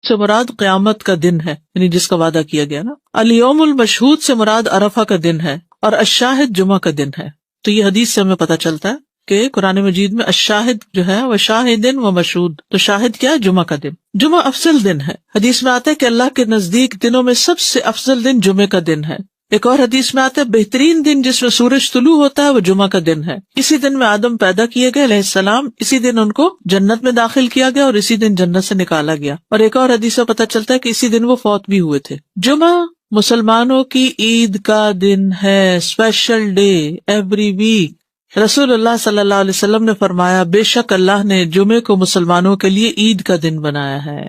سے مراد قیامت کا دن ہے، یعنی جس کا وعدہ کیا گیا نا. الیوم المشہود سے مراد عرفہ کا دن ہے، اور الشاہد جمعہ کا دن ہے. تو یہ حدیث سے ہمیں پتہ چلتا ہے کہ قرآن مجید میں الشاہد جو ہے وہ شاہدن و مشہود، تو شاہد کیا ہے؟ جمعہ کا دن. جمعہ افضل دن ہے. حدیث میں آتا ہے کہ اللہ کے نزدیک دنوں میں سب سے افضل دن جمعے کا دن ہے. ایک اور حدیث میں آتا ہے بہترین دن جس میں سورج طلوع ہوتا ہے وہ جمعہ کا دن ہے. اسی دن میں آدم پیدا کیے گئے علیہ السلام، اسی دن ان کو جنت میں داخل کیا گیا اور اسی دن جنت سے نکالا گیا. اور ایک اور حدیث سے پتہ چلتا ہے کہ اسی دن وہ فوت بھی ہوئے تھے. جمعہ مسلمانوں کی عید کا دن ہے، اسپیشل ڈے ایوری ویک. رسول اللہ صلی اللہ علیہ وسلم نے فرمایا بے شک اللہ نے جمعے کو مسلمانوں کے لیے عید کا دن بنایا ہے.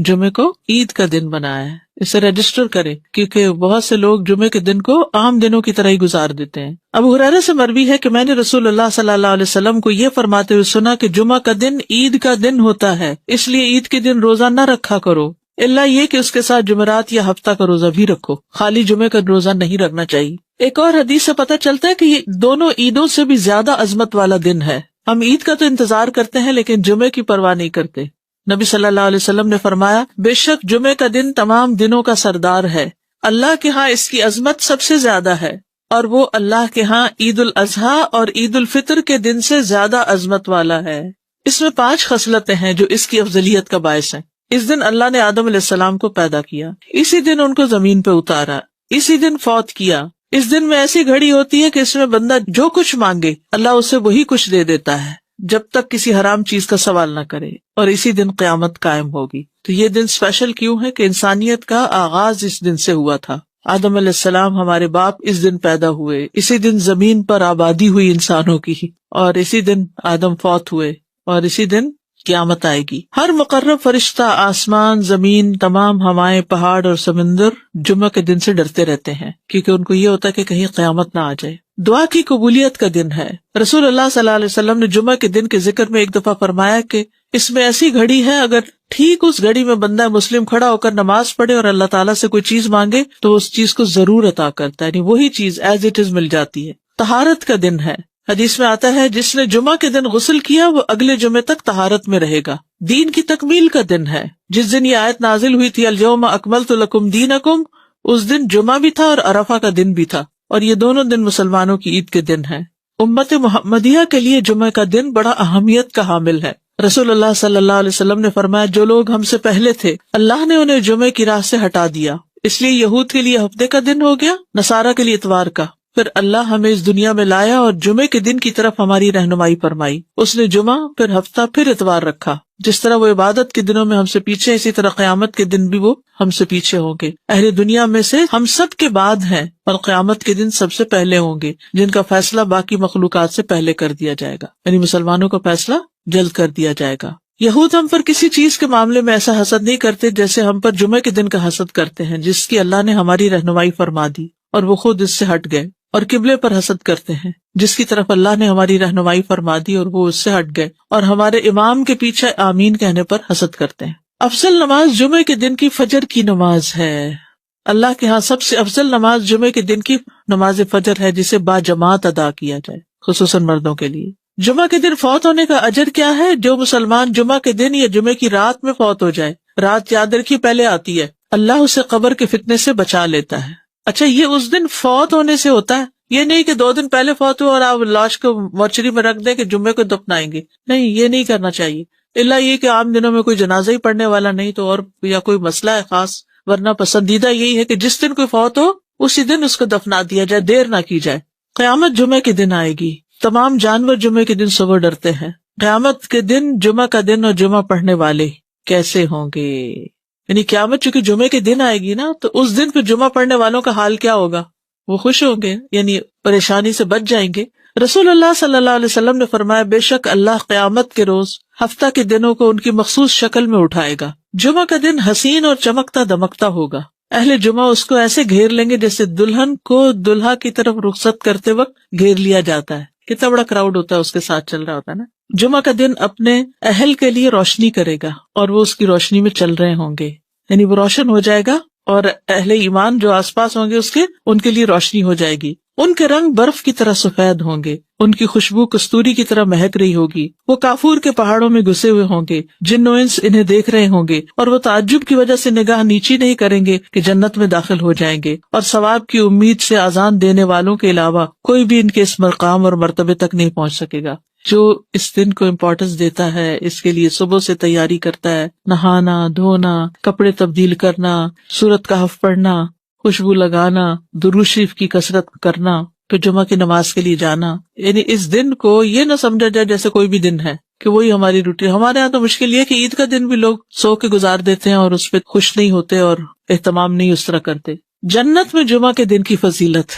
جمعے کو عید کا دن بنایا ہے، اسے رجسٹر کریں، کیونکہ بہت سے لوگ جمعے کے دن کو عام دنوں کی طرح ہی گزار دیتے ہیں. ابو ہریرہ سے مروی ہے کہ میں نے رسول اللہ صلی اللہ علیہ وسلم کو یہ فرماتے ہوئے سنا کہ جمعہ کا دن عید کا دن ہوتا ہے، اس لیے عید کے دن روزہ نہ رکھا کرو، الا یہ کہ اس کے ساتھ جمعرات یا ہفتہ کا روزہ بھی رکھو، خالی جمعے کا روزہ نہیں رکھنا چاہیے. ایک اور حدیث سے پتہ چلتا ہے کہ یہ دونوں عیدوں سے بھی زیادہ عظمت والا دن ہے. ہم عید کا تو انتظار کرتے ہیں لیکن جمعے کی پرواہ نہیں کرتے. نبی صلی اللہ علیہ وسلم نے فرمایا بے شک جمعے کا دن تمام دنوں کا سردار ہے، اللہ کے ہاں اس کی عظمت سب سے زیادہ ہے، اور وہ اللہ کے ہاں عید الاضحیٰ اور عید الفطر کے دن سے زیادہ عظمت والا ہے. اس میں 5 خصلتیں ہیں جو اس کی افضلیت کا باعث ہیں. اس دن اللہ نے آدم علیہ السلام کو پیدا کیا، اسی دن ان کو زمین پہ اتارا، اسی دن فوت کیا. اس دن میں ایسی گھڑی ہوتی ہے کہ اس میں بندہ جو کچھ مانگے اللہ اسے وہی کچھ دے دیتا ہے جب تک کسی حرام چیز کا سوال نہ کرے، اور اسی دن قیامت قائم ہوگی. تو یہ دن اسپیشل کیوں ہے کہ انسانیت کا آغاز اس دن سے ہوا تھا. آدم علیہ السلام ہمارے باپ اس دن پیدا ہوئے، اسی دن زمین پر آبادی ہوئی انسانوں کی، اور اسی دن آدم فوت ہوئے، اور اسی دن قیامت آئے گی. ہر مقرب فرشتہ، آسمان، زمین، تمام ہوائیں، پہاڑ اور سمندر جمعہ کے دن سے ڈرتے رہتے ہیں، کیونکہ ان کو یہ ہوتا ہے کہ کہیں قیامت نہ آ جائے. دعا کی قبولیت کا دن ہے. رسول اللہ صلی اللہ علیہ وسلم نے جمعہ کے دن کے ذکر میں ایک دفعہ فرمایا کہ اس میں ایسی گھڑی ہے، اگر ٹھیک اس گھڑی میں بندہ مسلم کھڑا ہو کر نماز پڑھے اور اللہ تعالیٰ سے کوئی چیز مانگے تو اس چیز کو ضرور عطا کرتا ہے، یعنی وہی چیز ایز اٹ از مل جاتی ہے. طہارت کا دن ہے. حدیث میں آتا ہے جس نے جمعہ کے دن غسل کیا وہ اگلے جمعے تک طہارت میں رہے گا. دین کی تکمیل کا دن ہے. جس دن یہ آیت نازل ہوئی تھی الیوم اکملت لکم دینکم، اس دن جمعہ بھی تھا اور عرفہ کا دن بھی تھا، اور یہ دونوں دن مسلمانوں کی عید کے دن ہیں. امت محمدیہ کے لیے جمعہ کا دن بڑا اہمیت کا حامل ہے. رسول اللہ صلی اللہ علیہ وسلم نے فرمایا جو لوگ ہم سے پہلے تھے اللہ نے انہیں جمعے کی راہ سے ہٹا دیا، اس لیے یہود کے لیے ہفتے کا دن ہو گیا، نصارہ کے لیے اتوار کا. پھر اللہ ہمیں اس دنیا میں لایا اور جمعے کے دن کی طرف ہماری رہنمائی فرمائی. اس نے جمعہ، پھر ہفتہ، پھر اتوار رکھا. جس طرح وہ عبادت کے دنوں میں ہم سے پیچھے، اسی طرح قیامت کے دن بھی وہ ہم سے پیچھے ہوں گے. اہل دنیا میں سے ہم سب کے بعد ہیں اور قیامت کے دن سب سے پہلے ہوں گے، جن کا فیصلہ باقی مخلوقات سے پہلے کر دیا جائے گا، یعنی مسلمانوں کا فیصلہ جلد کر دیا جائے گا. یہود ہم پر کسی چیز کے معاملے میں ایسا حسد نہیں کرتے جیسے ہم پر جمعے کے دن کا حسد کرتے ہیں، جس کی اللہ نے ہماری رہنمائی فرما دی اور وہ خود اس سے ہٹ گئے. اور قبلے پر حسد کرتے ہیں جس کی طرف اللہ نے ہماری رہنمائی فرما دی اور وہ اس سے ہٹ گئے، اور ہمارے امام کے پیچھے آمین کہنے پر حسد کرتے ہیں. افضل نماز جمعے کے دن کی فجر کی نماز ہے. اللہ کے ہاں سب سے افضل نماز جمعے کے دن کی نماز فجر ہے، جسے با جماعت ادا کیا جائے، خصوصاً مردوں کے لیے. جمعہ کے دن فوت ہونے کا اجر کیا ہے؟ جو مسلمان جمعہ کے دن یا جمعے کی رات میں فوت ہو جائے، رات یاد رکھیے پہلے آتی ہے، اللہ اسے قبر کے فتنے سے بچا لیتا ہے. اچھا، یہ اس دن فوت ہونے سے ہوتا ہے، یہ نہیں کہ 2 دن پہلے فوت ہوا اور آپ لاش کو مورچری میں رکھ دیں کہ جمعے کو دفنائیں گے. نہیں، یہ نہیں کرنا چاہیے، الا یہ کہ عام دنوں میں کوئی جنازہ ہی پڑھنے والا نہیں تو، اور یا کوئی مسئلہ ہے خاص، ورنہ پسندیدہ یہی ہے کہ جس دن کوئی فوت ہو اسی دن اس کو دفنا دیا جائے، دیر نہ کی جائے. قیامت جمعے کے دن آئے گی. تمام جانور جمعے کے دن صبح ڈرتے ہیں. قیامت کے دن جمعہ کا دن اور جمعہ پڑھنے والے کیسے ہوں گے؟ یعنی قیامت چونکہ جمعے کے دن آئے گی نا، تو اس دن پھر جمعہ پڑھنے والوں کا حال کیا ہوگا؟ وہ خوش ہوں گے، یعنی پریشانی سے بچ جائیں گے. رسول اللہ صلی اللہ علیہ وسلم نے فرمایا بے شک اللہ قیامت کے روز ہفتہ کے دنوں کو ان کی مخصوص شکل میں اٹھائے گا. جمعہ کا دن حسین اور چمکتا دمکتا ہوگا. اہل جمعہ اس کو ایسے گھیر لیں گے جیسے دلہن کو دلہا کی طرف رخصت کرتے وقت گھیر لیا جاتا ہے. کتنا بڑا کراؤڈ ہوتا ہے اس کے ساتھ چل رہا ہوتا ہے نا. جمعہ کا دن اپنے اہل کے لیے روشنی کرے گا اور وہ اس کی روشنی میں چل رہے ہوں گے، یعنی وہ روشن ہو جائے گا، اور اہل ایمان جو آس پاس ہوں گے ان کے لیے روشنی ہو جائے گی. ان کے رنگ برف کی طرح سفید ہوں گے، ان کی خوشبو کستوری کی طرح مہک رہی ہوگی. وہ کافور کے پہاڑوں میں گھسے ہوئے ہوں گے. جن و انس انہیں دیکھ رہے ہوں گے اور وہ تعجب کی وجہ سے نگاہ نیچی نہیں کریں گے کہ جنت میں داخل ہو جائیں گے. اور ثواب کی امید سے اذان دینے والوں کے علاوہ کوئی بھی ان کے اس مقام اور مرتبے تک نہیں پہنچ سکے گا. جو اس دن کو امپورٹنس دیتا ہے، اس کے لیے صبح سے تیاری کرتا ہے، نہانا دھونا، کپڑے تبدیل کرنا، سورۃ کہف پڑھنا، خوشبو لگانا، درود شریف کی کثرت کرنا، پھر جمعہ کی نماز کے لیے جانا. یعنی اس دن کو یہ نہ سمجھا جائے جیسے کوئی بھی دن ہے کہ وہی ہماری روٹین. ہمارے یہاں تو مشکل یہ ہے کہ عید کا دن بھی لوگ سو کے گزار دیتے ہیں اور اس پہ خوش نہیں ہوتے اور اہتمام نہیں اس طرح کرتے. جنت میں جمعہ کے دن کی فضیلت،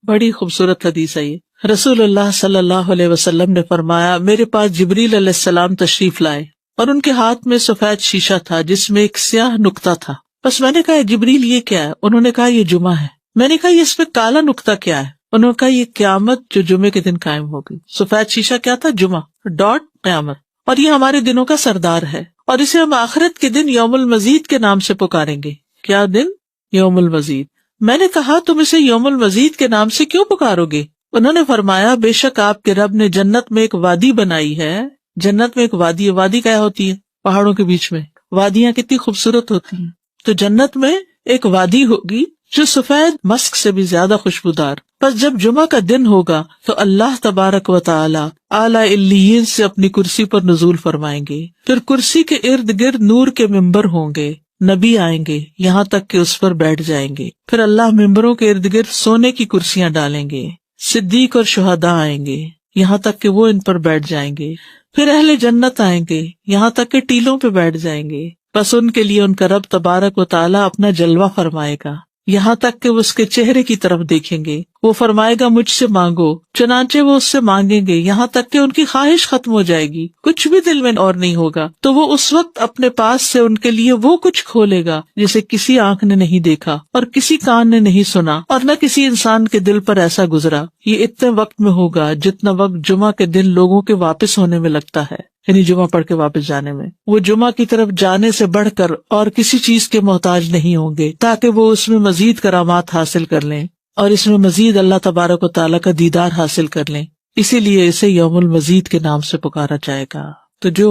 بڑی خوبصورت حدیث ہے یہ. رسول اللہ صلی اللہ علیہ وسلم نے فرمایا، میرے پاس جبریل علیہ السلام تشریف لائے اور ان کے ہاتھ میں سفید شیشہ تھا جس میں ایک سیاہ نقطہ تھا. بس میں نے کہا جبریل یہ کیا ہے؟ انہوں نے کہا یہ جمعہ ہے. میں نے کہا یہ اس میں کالا نقطہ کیا ہے؟ انہوں نے کہا یہ قیامت جو جمعے کے دن قائم ہوگی. سفید شیشہ کیا تھا؟ جمعہ ڈاٹ قیامت. اور یہ ہمارے دنوں کا سردار ہے اور اسے ہم آخرت کے دن یوم المزید کے نام سے پکاریں گے. کیا دن؟ یوم المزید. میں نے کہا تم اسے یوم المزید کے نام سے کیوں پکارو گے؟ انہوں نے فرمایا بے شک آپ کے رب نے جنت میں ایک وادی بنائی ہے. جنت میں ایک وادی ہے. وادی کیا ہوتی ہے؟ پہاڑوں کے بیچ میں. وادیاں کتنی خوبصورت ہوتی ہیں. تو جنت میں ایک وادی ہوگی جو سفید مسک سے بھی زیادہ خوشبودار. بس جب جمعہ کا دن ہوگا تو اللہ تبارک و تعالی اعلی علیین سے اپنی کرسی پر نزول فرمائیں گے. پھر کرسی کے ارد گرد نور کے ممبر ہوں گے. نبی آئیں گے یہاں تک کہ اس پر بیٹھ جائیں گے. پھر اللہ ممبروں کے ارد گرد سونے کی کرسیاں ڈالیں گے. صدیق اور شہداء آئیں گے یہاں تک کہ وہ ان پر بیٹھ جائیں گے. پھر اہل جنت آئیں گے یہاں تک کہ ٹیلوں پہ بیٹھ جائیں گے. بس ان کے لیے ان کا رب تبارک و تعالیٰ اپنا جلوہ فرمائے گا یہاں تک کہ وہ اس کے چہرے کی طرف دیکھیں گے. وہ فرمائے گا مجھ سے مانگو، چنانچہ وہ اس سے مانگیں گے یہاں تک کہ ان کی خواہش ختم ہو جائے گی، کچھ بھی دل میں اور نہیں ہوگا. تو وہ اس وقت اپنے پاس سے ان کے لیے وہ کچھ کھولے گا جسے کسی آنکھ نے نہیں دیکھا اور کسی کان نے نہیں سنا اور نہ کسی انسان کے دل پر ایسا گزرا. یہ اتنے وقت میں ہوگا جتنا وقت جمعہ کے دن لوگوں کے واپس ہونے میں لگتا ہے، یعنی جمعہ پڑھ کے واپس جانے میں. وہ جمعہ کی طرف جانے سے بڑھ کر اور کسی چیز کے محتاج نہیں ہوں گے تاکہ وہ اس میں مزید کرامات حاصل کر لیں اور اس میں مزید اللہ تبارک و تعالیٰ کا دیدار حاصل کر لیں. اسی لیے اسے یوم المزید کے نام سے پکارا جائے گا. تو جو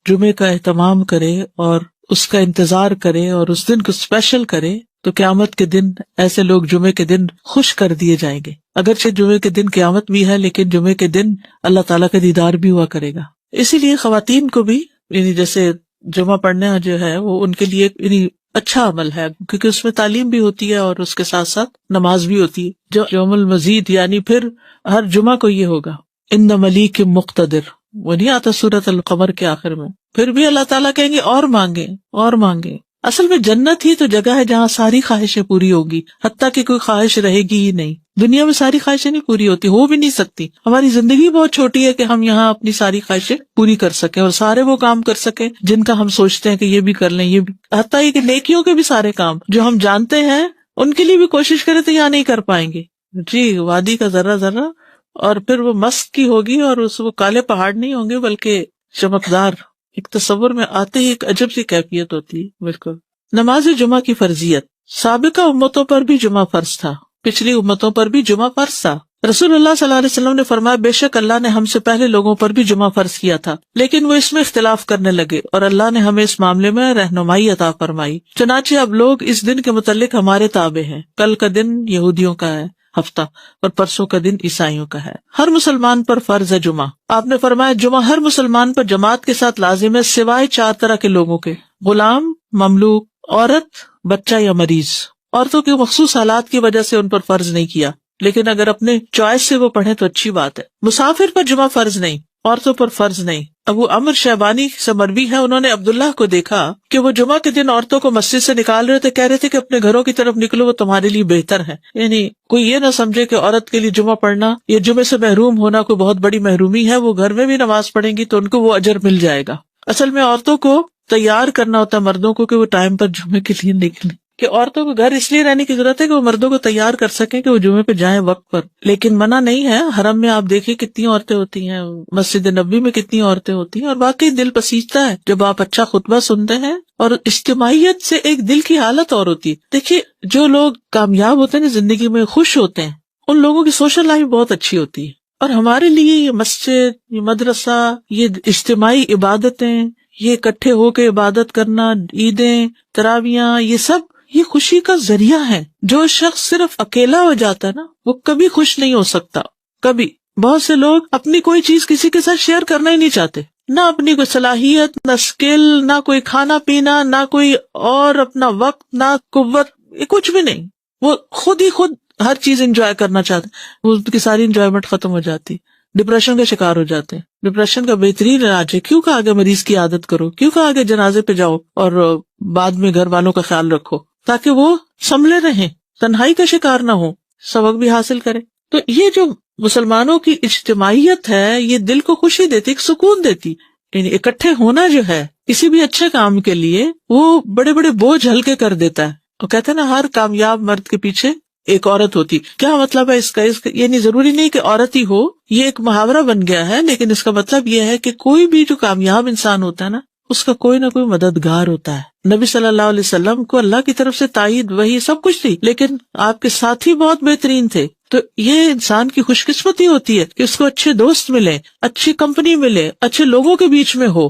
جمعے کا اہتمام کرے اور اس کا انتظار کرے اور اس دن کو اسپیشل کرے تو قیامت کے دن ایسے لوگ جمعے کے دن خوش کر دیے جائیں گے. اگرچہ جمعے کے دن قیامت بھی ہے لیکن جمعے کے دن اللہ تعالیٰ کا دیدار بھی ہوا کرے گا. اسی لیے خواتین کو بھی یعنی جیسے جمعہ پڑھنا جو ہے وہ ان کے لیے یعنی اچھا عمل ہے کیونکہ اس میں تعلیم بھی ہوتی ہے اور اس کے ساتھ ساتھ نماز بھی ہوتی ہے. جو یوم المزید یعنی پھر ہر جمعہ کو یہ ہوگا ان ملیک مقتدر، وہ نہیں آتا سورۃ القمر کے آخر میں. پھر بھی اللہ تعالیٰ کہیں گے اور مانگے اور مانگے. اصل میں جنت ہی تو جگہ ہے جہاں ساری خواہشیں پوری ہوگی، حتیٰ کہ کوئی خواہش رہے گی ہی نہیں. دنیا میں ساری خواہشیں نہیں پوری ہوتی، ہو بھی نہیں سکتی. ہماری زندگی بہت چھوٹی ہے کہ ہم یہاں اپنی ساری خواہشیں پوری کر سکیں اور سارے وہ کام کر سکیں جن کا ہم سوچتے ہیں کہ یہ بھی کر لیں، یہ بھی، حتیٰ کہ نیکیوں کے بھی سارے کام جو ہم جانتے ہیں ان کے لیے بھی کوشش کریں تو یہاں نہیں کر پائیں گے. جی وادی کا ذرہ ذرہ اور پھر وہ مسک کی ہوگی اور وہ کالے پہاڑ نہیں ہوں گے بلکہ چمکدار. ایک تصور میں آتے ہی ایک عجب سی کیفیت ہوتی ہے. بالکل. نماز جمعہ کی فرضیت. سابقہ امتوں پر بھی جمعہ فرض تھا، پچھلی امتوں پر بھی جمعہ فرض تھا. رسول اللہ صلی اللہ علیہ وسلم نے فرمایا بے شک اللہ نے ہم سے پہلے لوگوں پر بھی جمعہ فرض کیا تھا لیکن وہ اس میں اختلاف کرنے لگے اور اللہ نے ہمیں اس معاملے میں رہنمائی عطا فرمائی. چنانچہ اب لوگ اس دن کے متعلق ہمارے تابع ہیں. کل کا دن یہودیوں کا ہے ہفتہ اور پرسوں کا دن عیسائیوں کا ہے. ہر مسلمان پر فرض ہے جمعہ. آپ نے فرمایا جمعہ ہر مسلمان پر جماعت کے ساتھ لازم ہے سوائے 4 طرح کے لوگوں کے: غلام، مملوک، عورت، بچہ یا مریض. عورتوں کے مخصوص حالات کی وجہ سے ان پر فرض نہیں کیا لیکن اگر اپنے چوائس سے وہ پڑھیں تو اچھی بات ہے. مسافر پر جمعہ فرض نہیں، عورتوں پر فرض نہیں. ابو عمر شیبانی سے مروی ہے، انہوں نے عبداللہ کو دیکھا کہ وہ جمعہ کے دن عورتوں کو مسجد سے نکال رہے تھے، کہہ رہے تھے کہ اپنے گھروں کی طرف نکلو، وہ تمہارے لیے بہتر ہے. یعنی کوئی یہ نہ سمجھے کہ عورت کے لیے جمعہ پڑھنا یا جمعے سے محروم ہونا کوئی بہت بڑی محرومی ہے. وہ گھر میں بھی نماز پڑھیں گی تو ان کو وہ اجر مل جائے گا. اصل میں عورتوں کو تیار کرنا ہوتا ہے مردوں کو کہ وہ ٹائم پر جمعے کے لیے نکلیں. کہ عورتوں کو گھر اس لیے رہنے کی ضرورت ہے کہ وہ مردوں کو تیار کر سکیں کہ وہ جمعے پہ جائیں وقت پر. لیکن منع نہیں ہے. حرم میں آپ دیکھیں کتنی عورتیں ہوتی ہیں، مسجد نبوی میں کتنی عورتیں ہوتی ہیں اور واقعی دل پسیجتا ہے جب آپ اچھا خطبہ سنتے ہیں. اور اجتماعیت سے ایک دل کی حالت اور ہوتی ہے. دیکھیے جو لوگ کامیاب ہوتے ہیں زندگی میں، خوش ہوتے ہیں، ان لوگوں کی سوشل لائف بہت اچھی ہوتی ہے اور ہمارے لیے یہ مسجد، یہ مدرسہ، یہ اجتماعی عبادتیں، یہ اکٹھے ہو کے عبادت کرنا، عیدیں، تراویاں، یہ سب یہ خوشی کا ذریعہ ہے. جو شخص صرف اکیلا ہو جاتا ہے نا وہ کبھی خوش نہیں ہو سکتا. کبھی. بہت سے لوگ اپنی کوئی چیز کسی کے ساتھ شیئر کرنا ہی نہیں چاہتے، نہ اپنی کوئی صلاحیت، نہ اسکل، نہ کوئی کھانا پینا، نہ کوئی اور اپنا وقت، نہ قوت، کچھ بھی نہیں. وہ خود ہی خود ہر چیز انجوائے کرنا چاہتے ہیں. وہ کی ساری انجوائمنٹ ختم ہو جاتی، ڈپریشن کا شکار ہو جاتے ہیں. ڈپریشن کا بہترین علاج ہے کیوں کہ آگے مریض کی عادت کرو، کیوں کہ آگے جنازے پہ جاؤ اور بعد میں گھر والوں کا خیال رکھو تاکہ وہ سنبھلے رہیں، تنہائی کا شکار نہ ہو، سبق بھی حاصل کرے. تو یہ جو مسلمانوں کی اجتماعیت ہے یہ دل کو خوشی دیتی، ایک سکون دیتی. یعنی اکٹھے ہونا جو ہے کسی بھی اچھے کام کے لیے وہ بڑے بڑے بوجھ ہلکے کر دیتا ہے. وہ کہتے ہیں نا ہر کامیاب مرد کے پیچھے ایک عورت ہوتی. کیا مطلب ہے اس کا یعنی ضروری نہیں کہ عورت ہی ہو، یہ ایک محاورہ بن گیا ہے، لیکن اس کا مطلب یہ ہے کہ کوئی بھی جو کامیاب انسان ہوتا ہے نا اس کا کوئی نہ کوئی مددگار ہوتا ہے. نبی صلی اللہ علیہ وسلم کو اللہ کی طرف سے تائید وحی سب کچھ تھی، لیکن آپ کے ساتھی بہت بہترین تھے. تو یہ انسان کی خوش قسمتی ہوتی ہے کہ اس کو اچھے دوست ملے، اچھی کمپنی ملے، اچھے لوگوں کے بیچ میں ہو.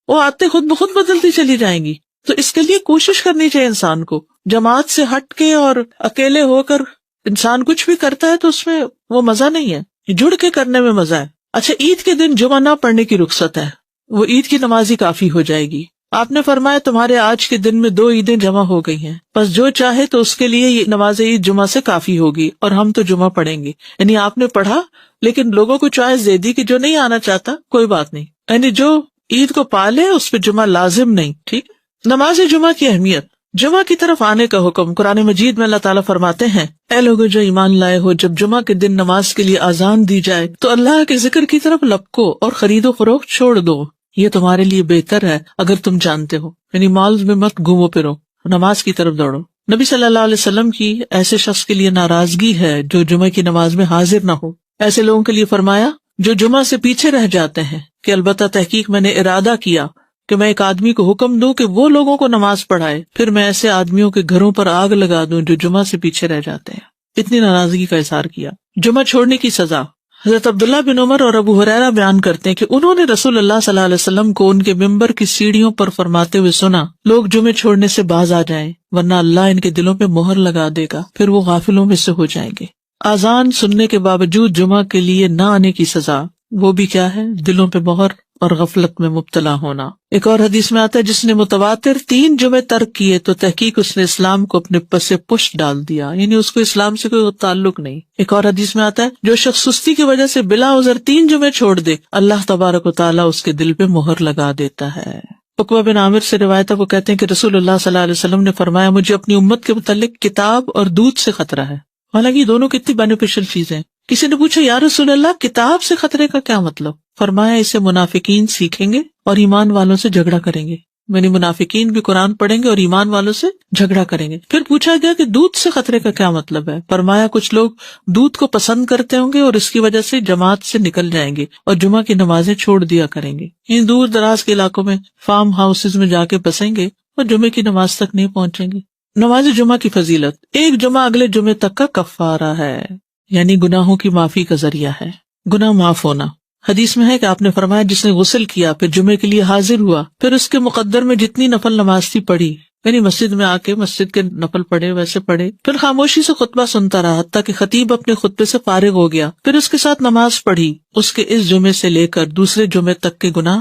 وہ آتے خود بخود بدلتی چلی جائیں گی. تو اس کے لیے کوشش کرنی چاہیے انسان کو. جماعت سے ہٹ کے اور اکیلے ہو کر انسان کچھ بھی کرتا ہے تو اس میں وہ مزہ نہیں ہے، جڑ کے کرنے میں مزہ ہے. اچھا، عید کے دن جمعہ نہ پڑھنے کی رخصت ہے، وہ عید کی نماز ہی کافی ہو جائے گی. آپ نے فرمایا تمہارے آج کے دن میں 2 عیدیں جمع ہو گئی ہیں، بس جو چاہے تو اس کے لیے یہ نماز عید جمعہ سے کافی ہوگی اور ہم تو جمعہ پڑھیں گے. یعنی آپ نے پڑھا لیکن لوگوں کو چوائس دے دی کہ جو نہیں آنا چاہتا کوئی بات نہیں، یعنی جو عید کو پالے اس پہ جمعہ لازم نہیں. ٹھیک. نماز جمعہ کی اہمیت. جمعہ کی طرف آنے کا حکم. قرآن مجید میں اللہ تعالیٰ فرماتے ہیں اے لوگو جو ایمان لائے ہو، جب جمعہ کے دن نماز کے لیے اذان دی جائے تو اللہ کے ذکر کی طرف لپکو اور خرید و فروخت چھوڑ دو، یہ تمہارے لیے بہتر ہے اگر تم جانتے ہو. یعنی مالز میں مت گھومو پھرو، نماز کی طرف دوڑو. نبی صلی اللہ علیہ وسلم کی ایسے شخص کے لیے ناراضگی ہے جو جمعہ کی نماز میں حاضر نہ ہو. ایسے لوگوں کے لیے فرمایا جو جمعہ سے پیچھے رہ جاتے ہیں کہ البتہ تحقیق میں نے ارادہ کیا کہ میں ایک آدمی کو حکم دوں کہ وہ لوگوں کو نماز پڑھائے، پھر میں ایسے آدمیوں کے گھروں پر آگ لگا دوں جو جمعہ سے پیچھے رہ جاتے ہیں. اتنی ناراضگی کا اظہار کیا. جمعہ چھوڑنے کی سزا. حضرت عبداللہ بن عمر اور ابو ہریرہ بیان کرتے ہیں کہ انہوں نے رسول اللہ صلی اللہ علیہ وسلم کو ان کے ممبر کی سیڑھیوں پر فرماتے ہوئے سنا لوگ جمعے چھوڑنے سے باز آ جائیں ورنہ اللہ ان کے دلوں پہ مہر لگا دے گا، پھر وہ غافلوں میں سے ہو جائیں گے. اذان سننے کے باوجود جمعہ کے لیے نہ آنے کی سزا، وہ بھی کیا ہے؟ دلوں پہ مہر اور غفلت میں مبتلا ہونا. ایک اور حدیث میں آتا ہے جس نے متواتر 3 جمعے ترک کیے تو تحقیق اس نے اسلام کو اپنے پس پشت ڈال دیا، یعنی اس کو اسلام سے کوئی تعلق نہیں. ایک اور حدیث میں آتا ہے جو شخص سستی کی وجہ سے بلا عذر 3 جمعے چھوڑ دے اللہ تبارک و تعالیٰ اس کے دل پہ مہر لگا دیتا ہے. عقبہ بن عامر سے روایت ہے، وہ کہتے ہیں کہ رسول اللہ صلی اللہ علیہ وسلم نے فرمایا مجھے اپنی امت کے متعلق کتاب اور دودھ سے خطرہ ہے. حالانکہ یہ دونوں کتنی بینیفیشل چیزیں. کسی نے پوچھا یا رسول اللہ کتاب سے خطرے کا کیا مطلب؟ فرمایا اسے منافقین سیکھیں گے اور ایمان والوں سے جھگڑا کریں گے. یعنی منافقین بھی قرآن پڑھیں گے اور ایمان والوں سے جھگڑا کریں گے. پھر پوچھا گیا کہ دودھ سے خطرے کا کیا مطلب ہے؟ فرمایا کچھ لوگ دودھ کو پسند کرتے ہوں گے اور اس کی وجہ سے جماعت سے نکل جائیں گے اور جمعہ کی نمازیں چھوڑ دیا کریں گے. ان دور دراز کے علاقوں میں فارم ہاؤسز میں جا کے بسیں گے اور جمعے کی نماز تک نہیں پہنچیں گے. نماز جمعہ کی فضیلت. ایک جمعہ اگلے جمعے تک کا کفارہ ہے، یعنی گناہوں کی معافی کا ذریعہ ہے، گناہ معاف ہونا. حدیث میں ہے کہ آپ نے فرمایا جس نے غسل کیا پھر جمعے کے لیے حاضر ہوا پھر اس کے مقدر میں جتنی نفل نماز تھی پڑھی، یعنی مسجد میں آ کے مسجد کے نفل پڑھے ویسے پڑھے، پھر خاموشی سے خطبہ سنتا رہا حتیٰ کہ خطیب اپنے خطبے سے فارغ ہو گیا، پھر اس کے ساتھ نماز پڑھی، اس کے اس جمعے سے لے کر دوسرے جمعے تک کے گناہ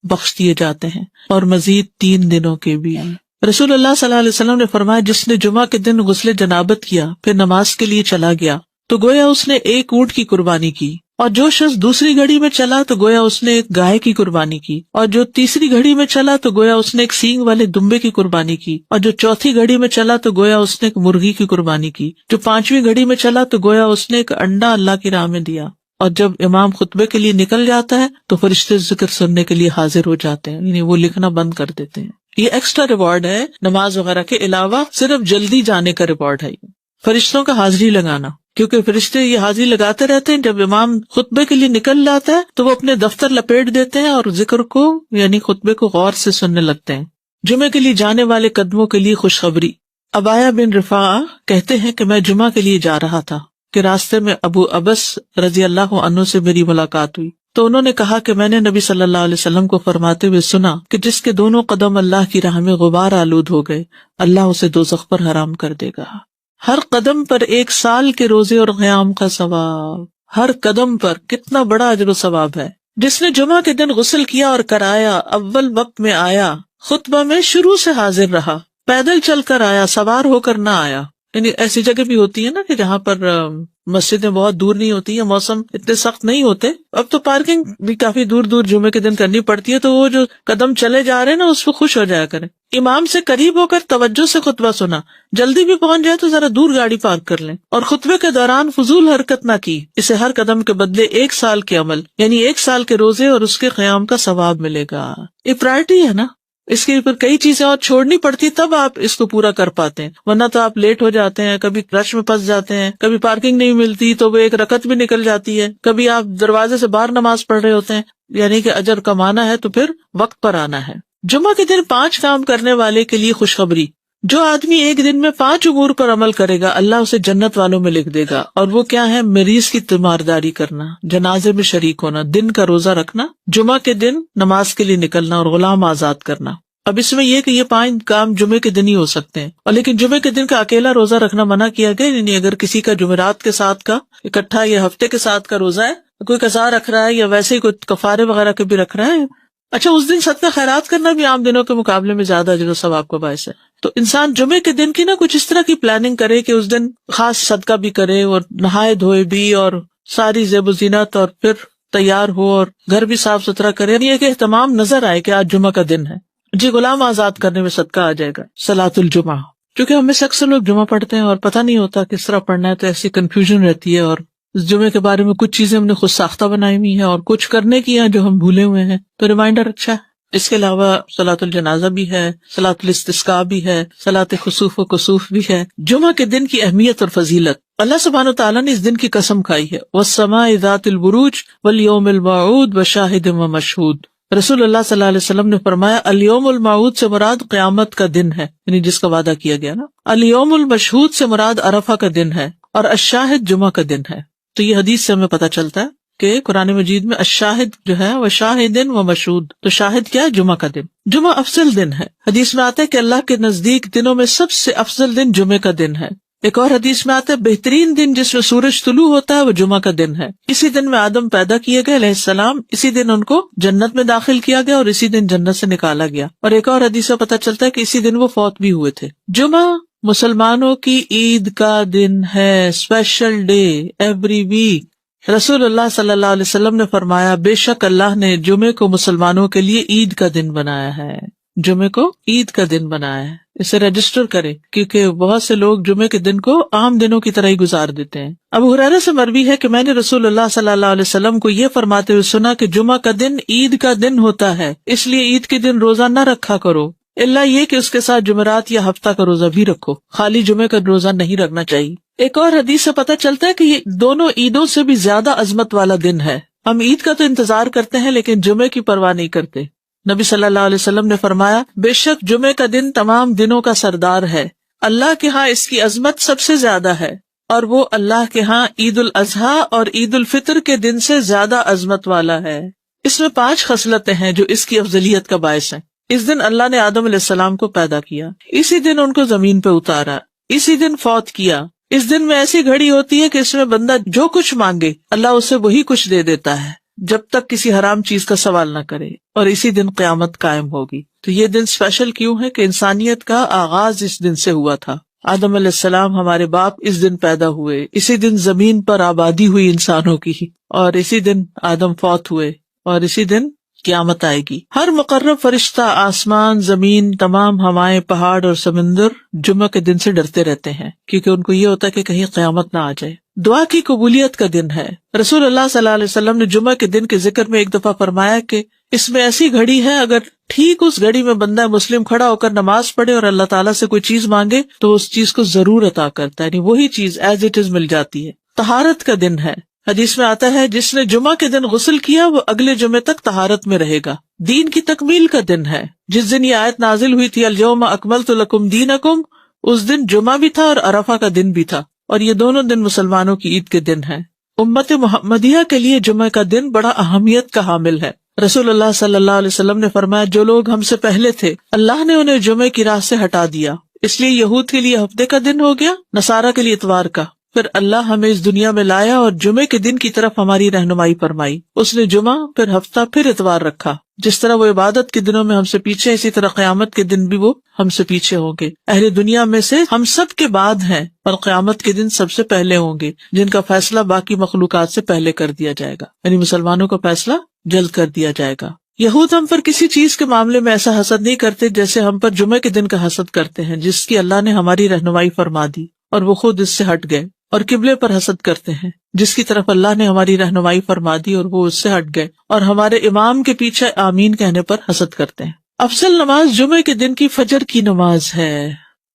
بخش دیے جاتے ہیں اور مزید 3 دنوں کے بھی. رسول اللہ صلی اللہ علیہ وسلم نے فرمایا جس نے جمعہ کے دن غسل جنابت کیا پھر نماز کے لیے چلا گیا تو گویا اس نے 1 اونٹ کی قربانی کی، اور جو شخص دوسری گھڑی میں چلا تو گویا اس نے 1 گائے کی قربانی کی، اور جو تیسری گھڑی میں چلا تو گویا اس نے 1 سینگ والے دمبے کی قربانی کی، اور جو چوتھی گھڑی میں چلا تو گویا اس نے 1 مرغی کی قربانی کی، جو 5ویں گھڑی میں چلا تو گویا اس نے 1 انڈا اللہ کی راہ میں دیا. اور جب امام خطبے کے لیے نکل جاتا ہے تو فرشتے ذکر سننے کے لیے حاضر ہو جاتے ہیں، یعنی وہ لکھنا بند کر دیتے ہیں. یہ ایکسٹرا ریوارڈ ہے نماز وغیرہ کے علاوہ، صرف جلدی جانے کا ریوارڈ ہے. فرشتوں کا حاضری لگانا، کیونکہ فرشتے یہ حاضری لگاتے رہتے ہیں. جب امام خطبے کے لیے نکل جاتا ہے تو وہ اپنے دفتر لپیٹ دیتے ہیں اور ذکر کو یعنی خطبے کو غور سے سننے لگتے ہیں. جمعے کے لیے جانے والے قدموں کے لیے خوشخبری. ابایا بن رفاعہ کہتے ہیں کہ میں جمعہ کے لیے جا رہا تھا کہ راستے میں ابو ابس رضی اللہ عنہ سے میری ملاقات ہوئی تو انہوں نے کہا کہ میں نے نبی صلی اللہ علیہ وسلم کو فرماتے ہوئے سنا کہ جس کے دونوں قدم اللہ کی راہ میں غبار آلود ہو گئے اللہ اسے دوزخ پر حرام کر دے گا. ہر قدم پر 1 سال کے روزے اور قیام کا ثواب. ہر قدم پر کتنا بڑا اجر و ثواب ہے. جس نے جمعہ کے دن غسل کیا اور کرایا، اول وقت میں آیا، خطبہ میں شروع سے حاضر رہا، پیدل چل کر آیا، سوار ہو کر نہ آیا. یعنی ایسی جگہ بھی ہوتی ہے نا کہ جہاں پر مسجدیں بہت دور نہیں ہوتی ہیں، موسم اتنے سخت نہیں ہوتے. اب تو پارکنگ بھی کافی دور دور جمعے کے دن کرنی پڑتی ہے، تو وہ جو قدم چلے جا رہے ہیں نا اس پہ خوش ہو جایا کریں. امام سے قریب ہو کر توجہ سے خطبہ سنا، جلدی بھی پہنچ جائے تو ذرا دور گاڑی پارک کر لیں، اور خطبے کے دوران فضول حرکت نہ کی. اسے ہر قدم کے بدلے 1 سال کے عمل یعنی 1 سال کے روزے اور اس کے قیام کا ثواب ملے گا. یہ پرائرٹی ہے نا، اس کے اوپر کئی چیزیں اور چھوڑنی پڑتی تب آپ اس کو پورا کر پاتے ہیں، ورنہ تو آپ لیٹ ہو جاتے ہیں، کبھی رش میں پھنس جاتے ہیں، کبھی پارکنگ نہیں ملتی تو وہ 1 رکعت بھی نکل جاتی ہے، کبھی آپ دروازے سے باہر نماز پڑھ رہے ہوتے ہیں. یعنی کہ اجر کمانا ہے تو پھر وقت پر آنا ہے. جمعہ کے دن 5 کام کرنے والے کے لیے خوشخبری. جو آدمی ایک دن میں 5 امور پر عمل کرے گا اللہ اسے جنت والوں میں لکھ دے گا. اور وہ کیا ہے؟ مریض کی تیمارداری کرنا، جنازے میں شریک ہونا، دن کا روزہ رکھنا، جمعہ کے دن نماز کے لیے نکلنا اور غلام آزاد کرنا. اب اس میں یہ کہ یہ 5 کام جمعے کے دن ہی ہو سکتے ہیں، اور لیکن جمعے کے دن کا اکیلا روزہ رکھنا منع کیا گیا. یعنی اگر کسی کا جمعرات کے ساتھ کا اکٹھا یا ہفتے کے ساتھ کا روزہ ہے، کوئی قضا رکھ رہا ہے یا ویسے ہی کوئی کفارے وغیرہ کے بھی رکھ رہا ہے، اچھا اس دن صدقہ خیرات کرنا بھی عام دنوں کے مقابلے میں زیادہ اجر و ثواب کا باعث ہے. تو انسان جمعے کے دن کی نا کچھ اس طرح کی پلاننگ کرے کہ اس دن خاص صدقہ بھی کرے اور نہائے دھوئے بھی اور ساری زیب و زینت اور پھر تیار ہو اور گھر بھی صاف ستھرا کرے. یہ کہ اہتمام نظر آئے کہ آج جمعہ کا دن ہے. جی غلام آزاد کرنے میں صدقہ آ جائے گا. صلاۃ الجمعہ، کیونکہ ہم میں سے اکثر لوگ جمعہ پڑھتے ہیں اور پتہ نہیں ہوتا کس طرح پڑھنا ہے، تو ایسی کنفیوژن رہتی ہے. اور اس جمعے کے بارے میں کچھ چیزیں ہم نے خود ساختہ بنائی ہوئی ہیں اور کچھ کرنے کی ہیں جو ہم بھولے ہوئے ہیں، تو ریمائنڈر اچھا ہے. اس کے علاوہ صلاۃ الجنازہ بھی ہے، صلاۃ الاستسقاء بھی ہے، صلاۃ خسوف و کسوف بھی ہے. جمعہ کے دن کی اہمیت اور فضیلت. اللہ سبحانہ وتعالیٰ نے اس دن کی قسم کھائی ہے، والسماء ذات البروج والیوم الموعود وشاہد ومشہود. رسول اللہ صلی اللہ علیہ وسلم نے فرمایا الیوم الموعود سے مراد قیامت کا دن ہے، یعنی جس کا وعدہ کیا گیا نا. الیوم المشہود سے مراد عرفہ کا دن ہے، اور الشاہد جمعہ کا دن ہے. تو یہ حدیث سے ہمیں پتہ چلتا ہے کہ قرآن مجید میں الشاہد جو ہے وہ شاہد و مشہود. تو شاہد کیا ہے؟ جمعہ کا دن. جمعہ افضل دن ہے. حدیث میں آتا ہے کہ اللہ کے نزدیک دنوں میں سب سے افضل دن جمعے کا دن ہے. ایک اور حدیث میں آتا ہے بہترین دن جس میں سورج طلوع ہوتا ہے وہ جمعہ کا دن ہے. اسی دن میں آدم پیدا کیے گئے علیہ السلام، اسی دن ان کو جنت میں داخل کیا گیا اور اسی دن جنت سے نکالا گیا. اور ایک اور حدیث سے پتہ چلتا ہے کہ اسی دن وہ فوت بھی ہوئے تھے. جمعہ مسلمانوں کی عید کا دن ہے، اسپیشل ڈے ایوری ویک. رسول اللہ صلی اللہ علیہ وسلم نے فرمایا بے شک اللہ نے جمعے کو مسلمانوں کے لیے عید کا دن بنایا ہے. جمعے کو عید کا دن بنایا ہے. اسے رجسٹر کرے، کیونکہ بہت سے لوگ جمعے کے دن کو عام دنوں کی طرح ہی گزار دیتے ہیں. ابو ہریرہ سے مروی ہے کہ میں نے رسول اللہ صلی اللہ علیہ وسلم کو یہ فرماتے ہوئے سنا کہ جمعہ کا دن عید کا دن ہوتا ہے، اس لیے عید کے دن روزہ نہ رکھا کرو، الا یہ کہ اس کے ساتھ جمعرات یا ہفتہ کا روزہ بھی رکھو، خالی جمعے کا روزہ نہیں رکھنا چاہیے. ایک اور حدیث سے پتہ چلتا ہے کہ یہ دونوں عیدوں سے بھی زیادہ عظمت والا دن ہے. ہم عید کا تو انتظار کرتے ہیں لیکن جمعے کی پرواہ نہیں کرتے. نبی صلی اللہ علیہ وسلم نے فرمایا بے شک جمعے کا دن تمام دنوں کا سردار ہے، اللہ کے ہاں اس کی عظمت سب سے زیادہ ہے، اور وہ اللہ کے ہاں عید الاضحیٰ اور عید الفطر کے دن سے زیادہ عظمت والا ہے. اس میں 5 خصلتیں ہیں جو اس کی افضلیت کا باعث ہیں. اس دن اللہ نے آدم علیہ السلام کو پیدا کیا، اسی دن ان کو زمین پہ اتارا، اسی دن فوت کیا. اس دن میں ایسی گھڑی ہوتی ہے کہ اس میں بندہ جو کچھ مانگے اللہ اسے وہی کچھ دے دیتا ہے جب تک کسی حرام چیز کا سوال نہ کرے، اور اسی دن قیامت قائم ہوگی. تو یہ دن اسپیشل کیوں ہے کہ انسانیت کا آغاز اس دن سے ہوا تھا. آدم علیہ السلام ہمارے باپ اس دن پیدا ہوئے، اسی دن زمین پر آبادی ہوئی انسانوں کی، اور اسی دن آدم فوت ہوئے، اور اسی دن قیامت آئے گی. ہر مقرب فرشتہ، آسمان، زمین، تمام ہوائیں، پہاڑ اور سمندر جمعہ کے دن سے ڈرتے رہتے ہیں، کیونکہ ان کو یہ ہوتا ہے کہ کہیں قیامت نہ آ جائے. دعا کی قبولیت کا دن ہے. رسول اللہ صلی اللہ علیہ وسلم نے جمعہ کے دن کے ذکر میں ایک دفعہ فرمایا کہ اس میں ایسی گھڑی ہے، اگر ٹھیک اس گھڑی میں بندہ مسلم کھڑا ہو کر نماز پڑھے اور اللہ تعالیٰ سے کوئی چیز مانگے تو اس چیز کو ضرور عطا کرتا ہے، یعنی وہی چیز ایز اٹ از مل جاتی ہے. طہارت کا دن ہے. حدیث میں آتا ہے جس نے جمعہ کے دن غسل کیا وہ اگلے جمعے تک طہارت میں رہے گا. دین کی تکمیل کا دن ہے. جس دن یہ آیت نازل ہوئی تھی الیوم اکملت لکم دینکم، اس دن جمعہ بھی تھا اور عرفہ کا دن بھی تھا. اور یہ دونوں دن مسلمانوں کی عید کے دن ہیں۔ امت محمدیہ کے لیے جمعہ کا دن بڑا اہمیت کا حامل ہے۔ رسول اللہ صلی اللہ علیہ وسلم نے فرمایا جو لوگ ہم سے پہلے تھے اللہ نے انہیں جمعے کی راہ سے ہٹا دیا، اس لیے یہود کے لیے ہفتے کا دن ہو گیا، نصارہ کے لیے اتوار کا۔ پھر اللہ ہمیں اس دنیا میں لایا اور جمعے کے دن کی طرف ہماری رہنمائی فرمائی۔ اس نے جمعہ، پھر ہفتہ، پھر اتوار رکھا۔ جس طرح وہ عبادت کے دنوں میں ہم سے پیچھے، اسی طرح قیامت کے دن بھی وہ ہم سے پیچھے ہوں گے۔ اہل دنیا میں سے ہم سب کے بعد ہیں اور قیامت کے دن سب سے پہلے ہوں گے، جن کا فیصلہ باقی مخلوقات سے پہلے کر دیا جائے گا، یعنی مسلمانوں کا فیصلہ جلد کر دیا جائے گا۔ یہود ہم پر کسی چیز کے معاملے میں ایسا حسد نہیں کرتے جیسے ہم پر جمعے کے دن کا حسد کرتے ہیں، جس کی اللہ نے ہماری رہنمائی فرما دی اور وہ خود اس سے ہٹ گئے، اور قبلے پر حسد کرتے ہیں جس کی طرف اللہ نے ہماری رہنمائی فرما دی اور وہ اس سے ہٹ گئے، اور ہمارے امام کے پیچھے آمین کہنے پر حسد کرتے ہیں۔ افضل نماز جمعے کے دن کی فجر کی نماز ہے۔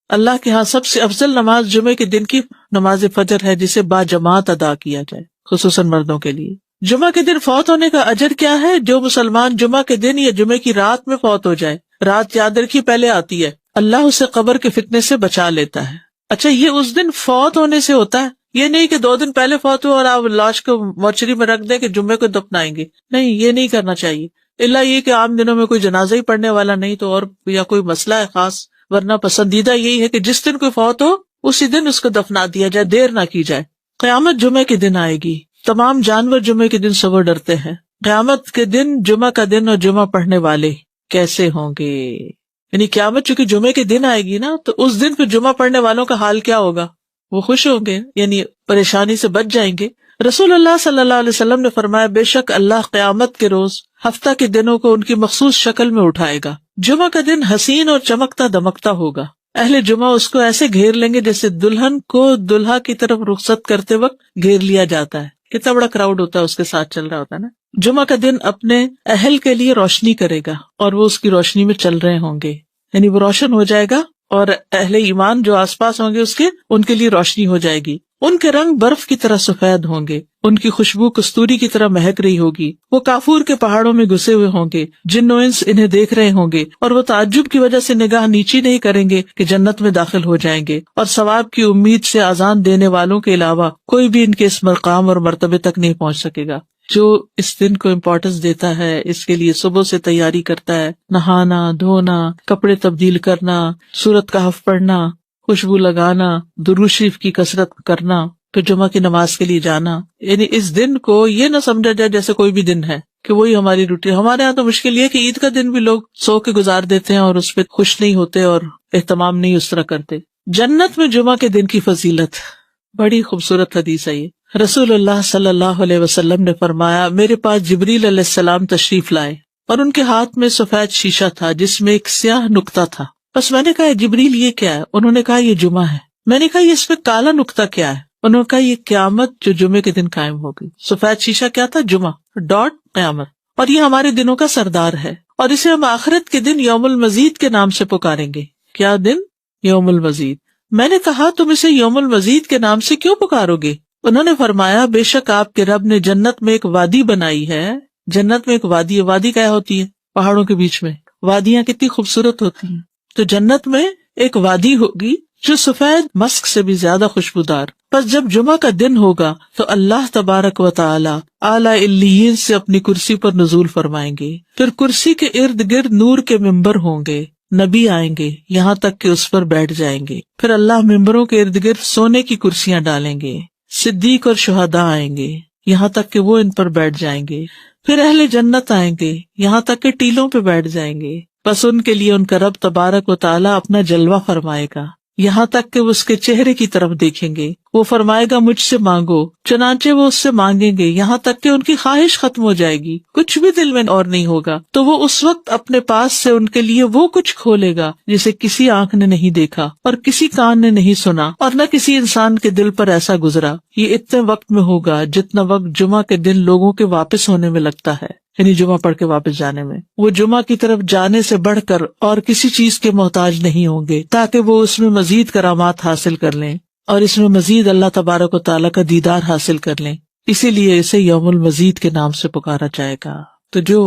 اللہ کے ہاں سب سے افضل نماز جمعے کے دن کی نماز فجر ہے، جسے با جماعت ادا کیا جائے، خصوصاً مردوں کے لیے۔ جمعہ کے دن فوت ہونے کا اجر کیا ہے؟ جو مسلمان جمعہ کے دن یا جمعے کی رات میں فوت ہو جائے، رات یاد رکھیے پہلے آتی ہے، اللہ اسے قبر کے فتنے سے بچا لیتا ہے۔ اچھا، یہ اس دن فوت ہونے سے ہوتا ہے، یہ نہیں کہ 2 دن پہلے فوت ہو اور آپ لاش کو مورچری میں رکھ دیں کہ جمعے کو دفنائیں گے، نہیں، یہ نہیں کرنا چاہیے، الا یہ کہ عام دنوں میں کوئی جنازہ ہی پڑھنے والا نہیں تو اور یا کوئی مسئلہ ہے خاص، ورنہ پسندیدہ یہی ہے کہ جس دن کوئی فوت ہو اسی دن اس کو دفنا دیا جائے، دیر نہ کی جائے۔ قیامت جمعے کے دن آئے گی، تمام جانور جمعے کے دن صبح ڈرتے ہیں۔ قیامت کے دن جمعہ کا دن اور جمعہ پڑھنے والے کیسے ہوں گے؟ یعنی قیامت چونکہ جمعے کے دن آئے گی نا، تو اس دن پھر جمعہ پڑھنے والوں کا حال کیا ہوگا؟ وہ خوش ہوں گے، یعنی پریشانی سے بچ جائیں گے۔ رسول اللہ صلی اللہ علیہ وسلم نے فرمایا بے شک اللہ قیامت کے روز ہفتہ کے دنوں کو ان کی مخصوص شکل میں اٹھائے گا۔ جمعہ کا دن حسین اور چمکتا دمکتا ہوگا، اہل جمعہ اس کو ایسے گھیر لیں گے جیسے دلہن کو دلہا کی طرف رخصت کرتے وقت گھیر لیا جاتا ہے۔ کتنا بڑا کراؤڈ ہوتا ہے اس کے ساتھ چل رہا ہوتا ہے نا۔ جمعہ کا دن اپنے اہل کے لیے روشنی کرے گا اور وہ اس کی روشنی میں چل رہے ہوں گے، یعنی وہ روشن ہو جائے گا اور اہل ایمان جو آس پاس ہوں گے اس کے، ان کے لیے روشنی ہو جائے گی۔ ان کے رنگ برف کی طرح سفید ہوں گے، ان کی خوشبو کستوری کی طرح مہک رہی ہوگی۔ وہ کافور کے پہاڑوں میں گھسے ہوئے ہوں گے، جن و انس انہیں دیکھ رہے ہوں گے، اور وہ تعجب کی وجہ سے نگاہ نیچی نہیں کریں گے کہ جنت میں داخل ہو جائیں گے، اور ثواب کی امید سے اذان دینے والوں کے علاوہ کوئی بھی ان کے اس مقام اور مرتبے تک نہیں پہنچ سکے گا۔ جو اس دن کو امپورٹنس دیتا ہے، اس کے لیے صبح سے تیاری کرتا ہے، نہانا، دھونا، کپڑے تبدیل کرنا، سورۃ کہف پڑھنا، خوشبو لگانا، درود شریف کی کثرت کرنا، پھر جمعہ کی نماز کے لیے جانا، یعنی اس دن کو یہ نہ سمجھا جائے جیسے کوئی بھی دن ہے کہ وہی ہماری روٹین۔ ہمارے ہاں تو مشکل یہ کہ عید کا دن بھی لوگ سو کے گزار دیتے ہیں اور اس پہ خوش نہیں ہوتے اور اہتمام نہیں اس طرح کرتے۔ جنت میں جمعہ کے دن کی فضیلت، بڑی خوبصورت حدیث ہے یہ۔ رسول اللہ صلی اللہ علیہ وسلم نے فرمایا میرے پاس جبریل علیہ السلام تشریف لائے اور ان کے ہاتھ میں سفید شیشہ تھا جس میں ایک سیاہ نقطہ تھا۔ بس میں نے کہا جبریل یہ کیا ہے؟ انہوں نے کہا یہ جمعہ ہے۔ میں نے کہا یہ اس پہ کالا نقطہ کیا ہے؟ انہوں نے کہا یہ قیامت جو جمعے کے دن قائم ہوگی۔ سفید شیشہ کیا تھا؟ جمعہ، ڈاٹ قیامت، اور یہ ہمارے دنوں کا سردار ہے، اور اسے ہم آخرت کے دن یوم المزید کے نام سے پکاریں گے۔ کیا دن؟ یوم المزید۔ میں نے کہا تم اسے یوم المزید کے نام سے کیوں پکارو گے؟ انہوں نے فرمایا بے شک آپ کے رب نے جنت میں ایک وادی بنائی ہے۔ جنت میں ایک وادی ہے۔ وادی کیا ہوتی ہے؟ پہاڑوں کے بیچ میں۔ وادیاں کتنی خوبصورت ہوتی ہیں۔ تو جنت میں ایک وادی ہوگی جو سفید مسک سے بھی زیادہ خوشبودار۔ پس جب جمعہ کا دن ہوگا تو اللہ تبارک و تعالی اعلی علیین سے اپنی کرسی پر نزول فرمائیں گے، پھر کرسی کے ارد گرد نور کے ممبر ہوں گے، نبی آئیں گے یہاں تک کہ اس پر بیٹھ جائیں گے، پھر اللہ ممبروں کے ارد گرد سونے کی کرسیاں ڈالیں گے، صدیق اور شہداء آئیں گے یہاں تک کہ وہ ان پر بیٹھ جائیں گے، پھر اہل جنت آئیں گے یہاں تک کہ ٹیلوں پہ بیٹھ جائیں گے، بس ان کے لیے ان کا رب تبارک و تعالی اپنا جلوہ فرمائے گا یہاں تک کہ وہ اس کے چہرے کی طرف دیکھیں گے۔ وہ فرمائے گا مجھ سے مانگو، چنانچہ وہ اس سے مانگیں گے یہاں تک کہ ان کی خواہش ختم ہو جائے گی، کچھ بھی دل میں اور نہیں ہوگا، تو وہ اس وقت اپنے پاس سے ان کے لیے وہ کچھ کھولے گا جسے کسی آنکھ نے نہیں دیکھا اور کسی کان نے نہیں سنا اور نہ کسی انسان کے دل پر ایسا گزرا۔ یہ اتنے وقت میں ہوگا جتنا وقت جمعہ کے دن لوگوں کے واپس ہونے میں لگتا ہے، یعنی جمعہ پڑھ کے واپس جانے میں۔ وہ جمعہ کی طرف جانے سے بڑھ کر اور کسی چیز کے محتاج نہیں ہوں گے تاکہ وہ اس میں مزید کرامات حاصل کر لیں اور اس میں مزید اللہ تبارک و تعالیٰ کا دیدار حاصل کر لیں، اسی لیے اسے یوم المزید کے نام سے پکارا جائے گا۔ تو جو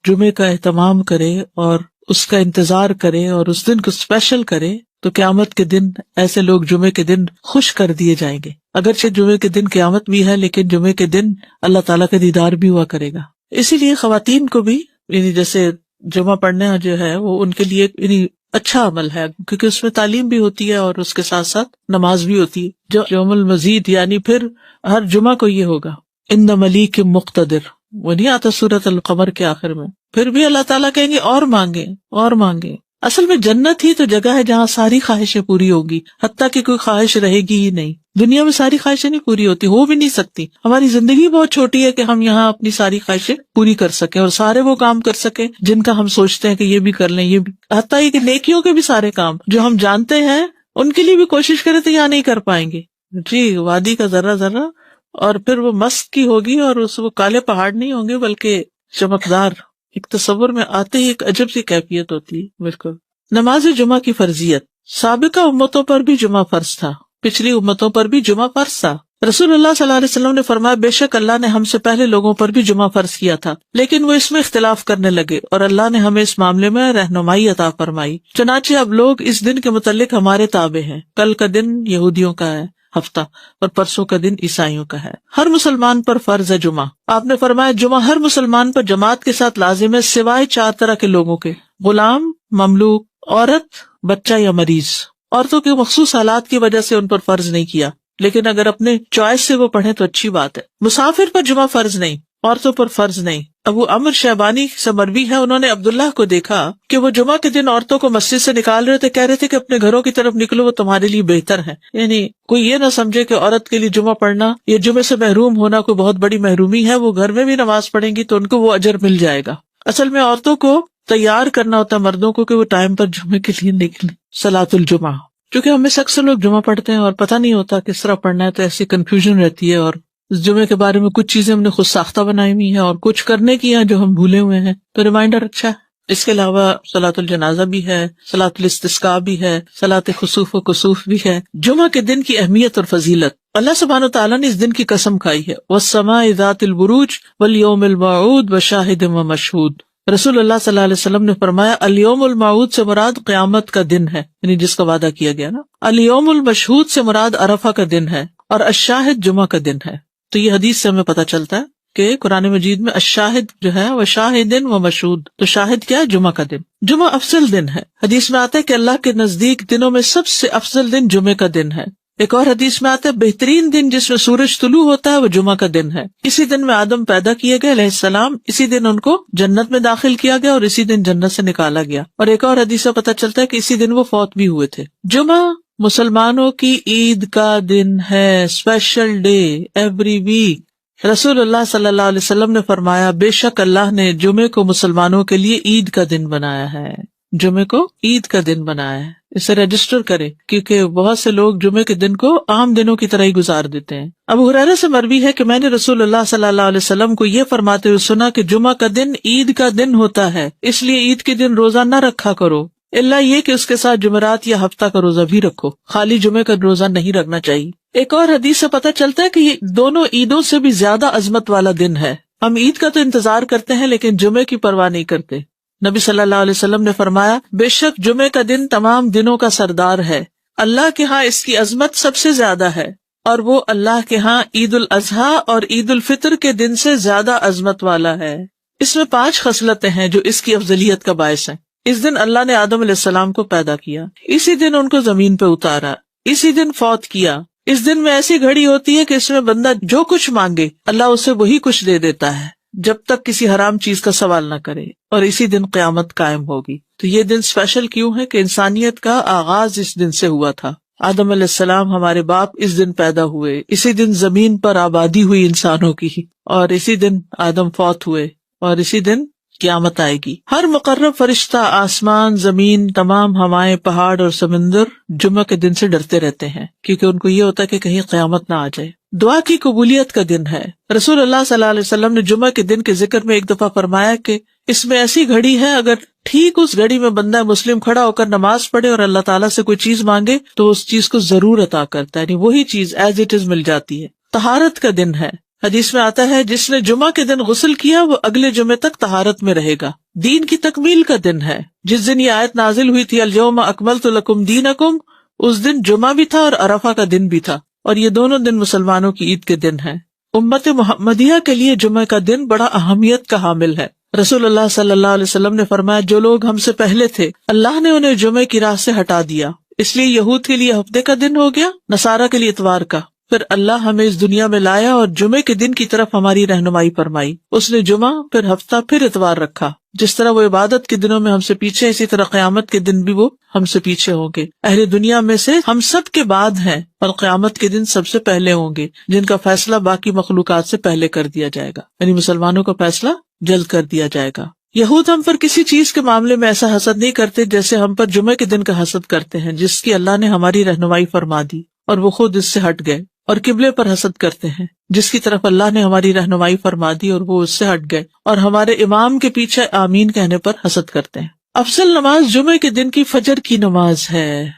جمعے کا اہتمام کرے اور اس کا انتظار کرے اور اس دن کو اسپیشل کرے، تو قیامت کے دن ایسے لوگ جمعے کے دن خوش کر دیے جائیں گے. اگرچہ جمعے کے دن قیامت بھی ہے لیکن جمعے کے دن اللہ تعالیٰ کا دیدار بھی ہوا کرے گا. اسی لیے خواتین کو بھی یعنی جیسے جمعہ پڑھنا جو ہے وہ ان کے لیے یعنی اچھا عمل ہے، کیونکہ اس میں تعلیم بھی ہوتی ہے اور اس کے ساتھ ساتھ نماز بھی ہوتی ہے. جو یوم المزید یعنی پھر ہر جمعہ کو یہ ہوگا ان ملیک مقتدر، وہ نہیں آتا سورۃ القمر کے آخر میں. پھر بھی اللہ تعالیٰ کہیں گے اور مانگے اور مانگے. اصل میں جنت ہی تو جگہ ہے جہاں ساری خواہشیں پوری ہوگی، حتیٰ کہ کوئی خواہش رہے گی ہی نہیں. دنیا میں ساری خواہشیں نہیں پوری ہوتی، ہو بھی نہیں سکتی. ہماری زندگی بہت چھوٹی ہے کہ ہم یہاں اپنی ساری خواہشیں پوری کر سکیں اور سارے وہ کام کر سکیں جن کا ہم سوچتے ہیں کہ یہ بھی کر لیں، یہ بھی، حتیٰ کہ نیکیوں کے بھی سارے کام جو ہم جانتے ہیں ان کے لیے بھی کوشش کریں تو یہاں نہیں کر پائیں گے. جی وادی کا ذرہ ذرہ، اور پھر وہ مست کی ہوگی اور وہ کالے پہاڑ نہیں ہوں گے بلکہ چمکدار. ایک تصور میں آتے ہی ایک عجب سی کیفیت ہوتی ہے. بالکل. نماز جمعہ کی فرضیت. سابقہ امتوں پر بھی جمعہ فرض تھا، پچھلی امتوں پر بھی جمعہ فرض تھا. رسول اللہ صلی اللہ علیہ وسلم نے فرمایا بے شک اللہ نے ہم سے پہلے لوگوں پر بھی جمعہ فرض کیا تھا لیکن وہ اس میں اختلاف کرنے لگے اور اللہ نے ہمیں اس معاملے میں رہنمائی عطا فرمائی. چنانچہ اب لوگ اس دن کے متعلق ہمارے تابع ہیں. کل کا دن یہودیوں کا ہے ہفتہ اور پرسوں کا دن عیسائیوں کا ہے. ہر مسلمان پر فرض ہے جمعہ. آپ نے فرمایا جمعہ ہر مسلمان پر جماعت کے ساتھ لازم ہے سوائے 4 طرح کے لوگوں کے: غلام، مملوک، عورت، بچہ یا مریض. عورتوں کے مخصوص حالات کی وجہ سے ان پر فرض نہیں کیا، لیکن اگر اپنے چوائس سے وہ پڑھیں تو اچھی بات ہے. مسافر پر جمعہ فرض نہیں، عورتوں پر فرض نہیں. ابو عمر شیبانی سے مروی ہے، انہوں نے عبداللہ کو دیکھا کہ وہ جمعہ کے دن عورتوں کو مسجد سے نکال رہے تھے، کہہ رہے تھے کہ اپنے گھروں کی طرف نکلو، وہ تمہارے لیے بہتر ہے. یعنی کوئی یہ نہ سمجھے کہ عورت کے لیے جمعہ پڑھنا یا جمعے سے محروم ہونا کوئی بہت بڑی محرومی ہے. وہ گھر میں بھی نماز پڑھیں گی تو ان کو وہ اجر مل جائے گا. اصل میں عورتوں کو تیار کرنا ہوتا ہے مردوں کو کہ وہ ٹائم پر جمعے کے لیے نکلیں. صلاۃ الجمعہ، کیونکہ ہم میں سے اکثر لوگ جمعہ پڑھتے ہیں اور پتہ نہیں ہوتا کس طرح پڑھنا ہے، تو ایسی کنفیوژن رہتی ہے. اور اس جمعے کے بارے میں کچھ چیزیں ہم نے خود ساختہ بنائی ہوئی ہیں اور کچھ کرنے کی ہیں جو ہم بھولے ہوئے ہیں، تو ریمائنڈر اچھا ہے. اس کے علاوہ صلاۃ الجنازہ بھی ہے، صلاۃ الاستسقاء بھی ہے، صلاۃ خسوف و کسوف بھی ہے. جمعہ کے دن کی اہمیت اور فضیلت. اللہ سبحانہ وتعالیٰ نے اس دن کی قسم کھائی ہے، والسماء ذات البروج والیوم الموعود وشاہد ومشہود. رسول اللہ صلی اللہ علیہ وسلم نے فرمایا الیوم الموعود سے مراد قیامت کا دن ہے، یعنی جس کا وعدہ کیا گیا نا. الیوم المشہود سے مراد عرفہ کا دن ہے، اور الشاہد جمعہ کا دن ہے. تو یہ حدیث سے ہمیں پتہ چلتا ہے کہ قرآن مجید میں الشاہد جو ہے وہ شاہد و مشہود، تو شاہد کیا ہے؟ جمعہ کا دن. جمعہ افضل دن ہے. حدیث میں آتا ہے کہ اللہ کے نزدیک دنوں میں سب سے افضل دن جمعے کا دن ہے. ایک اور حدیث میں آتا ہے بہترین دن جس میں سورج طلوع ہوتا ہے وہ جمعہ کا دن ہے. اسی دن میں آدم پیدا کیے گئے علیہ السلام، اسی دن ان کو جنت میں داخل کیا گیا اور اسی دن جنت سے نکالا گیا. اور ایک اور حدیث سے پتہ چلتا ہے کہ اسی دن وہ فوت بھی ہوئے تھے. جمعہ مسلمانوں کی عید کا دن ہے، اسپیشل ڈے ایوری ویک. رسول اللہ صلی اللہ علیہ وسلم نے فرمایا بے شک اللہ نے جمعے کو مسلمانوں کے لیے عید کا دن بنایا ہے. جمعے کو عید کا دن بنایا ہے. اسے رجسٹر کرے، کیونکہ بہت سے لوگ جمعے کے دن کو عام دنوں کی طرح ہی گزار دیتے ہیں. ابو ہریرہ سے مروی ہے کہ میں نے رسول اللہ صلی اللہ علیہ وسلم کو یہ فرماتے ہوئے سنا کہ جمعہ کا دن عید کا دن ہوتا ہے، اس لیے عید کے دن روزہ نہ رکھا کرو، الا یہ کہ اس کے ساتھ جمعرات یا ہفتہ کا روزہ بھی رکھو، خالی جمعے کا روزہ نہیں رکھنا چاہیے. ایک اور حدیث سے پتہ چلتا ہے کہ یہ دونوں عیدوں سے بھی زیادہ عظمت والا دن ہے. ہم عید کا تو انتظار کرتے ہیں لیکن جمعے کی پرواہ نہیں کرتے. نبی صلی اللہ علیہ وسلم نے فرمایا بے شک جمعے کا دن تمام دنوں کا سردار ہے، اللہ کے ہاں اس کی عظمت سب سے زیادہ ہے، اور وہ اللہ کے ہاں عید الاضحیٰ اور عید الفطر کے دن سے زیادہ عظمت والا ہے. اس میں 5 خصلتیں ہیں جو اس کی افضلیت کا باعث ہیں. اس دن اللہ نے آدم علیہ السلام کو پیدا کیا، اسی دن ان کو زمین پہ اتارا، اسی دن فوت کیا. اس دن میں ایسی گھڑی ہوتی ہے کہ اس میں بندہ جو کچھ مانگے اللہ اسے وہی کچھ دے دیتا ہے جب تک کسی حرام چیز کا سوال نہ کرے، اور اسی دن قیامت قائم ہوگی. تو یہ دن اسپیشل کیوں ہے کہ انسانیت کا آغاز اس دن سے ہوا تھا. آدم علیہ السلام ہمارے باپ اس دن پیدا ہوئے، اسی دن زمین پر آبادی ہوئی انسانوں کی، اور اسی دن آدم فوت ہوئے، اور اسی دن قیامت آئے گی. ہر مقرب فرشتہ، آسمان، زمین، تمام ہوائیں، پہاڑ اور سمندر جمعہ کے دن سے ڈرتے رہتے ہیں، کیونکہ ان کو یہ ہوتا ہے کہ کہیں قیامت نہ آ جائے. دعا کی قبولیت کا دن ہے. رسول اللہ صلی اللہ علیہ وسلم نے جمعہ کے دن کے ذکر میں ایک دفعہ فرمایا کہ اس میں ایسی گھڑی ہے، اگر ٹھیک اس گھڑی میں بندہ مسلم کھڑا ہو کر نماز پڑھے اور اللہ تعالیٰ سے کوئی چیز مانگے تو اس چیز کو ضرور عطا کرتا ہے، یعنی وہی چیز ایز اٹ از مل جاتی ہے. طہارت کا دن ہے. حدیث میں آتا ہے جس نے جمعہ کے دن غسل کیا وہ اگلے جمعے تک طہارت میں رہے گا. دین کی تکمیل کا دن ہے. جس دن یہ آیت نازل ہوئی تھی الیوم اکملت لکم دینکم، اس دن جمعہ بھی تھا اور عرفہ کا دن بھی تھا، اور یہ دونوں دن مسلمانوں کی عید کے دن ہیں. امت محمدیہ کے لیے جمعہ کا دن بڑا اہمیت کا حامل ہے. رسول اللہ صلی اللہ علیہ وسلم نے فرمایا جو لوگ ہم سے پہلے تھے اللہ نے انہیں جمعے کی راہ سے ہٹا دیا، اس لیے یہود کے لیے ہفتے کا دن ہو گیا، نصارہ کے لیے اتوار کا. پھر اللہ ہمیں اس دنیا میں لایا اور جمعے کے دن کی طرف ہماری رہنمائی فرمائی. اس نے جمعہ، پھر ہفتہ، پھر اتوار رکھا. جس طرح وہ عبادت کے دنوں میں ہم سے پیچھے، اسی طرح قیامت کے دن بھی وہ ہم سے پیچھے ہوں گے. اہل دنیا میں سے ہم سب کے بعد ہیں اور قیامت کے دن سب سے پہلے ہوں گے، جن کا فیصلہ باقی مخلوقات سے پہلے کر دیا جائے گا. یعنی مسلمانوں کا فیصلہ جلد کر دیا جائے گا. یہود ہم پر کسی چیز کے معاملے میں ایسا حسد نہیں کرتے جیسے ہم پر جمعے کے دن کا حسد کرتے ہیں، جس کی اللہ نے ہماری رہنمائی فرما دی اور وہ خود اس سے ہٹ گئے. اور قبلے پر حسد کرتے ہیں، جس کی طرف اللہ نے ہماری رہنمائی فرما دی اور وہ اس سے ہٹ گئے. اور ہمارے امام کے پیچھے آمین کہنے پر حسد کرتے ہیں. افضل نماز جمعے کے دن کی فجر کی نماز ہے.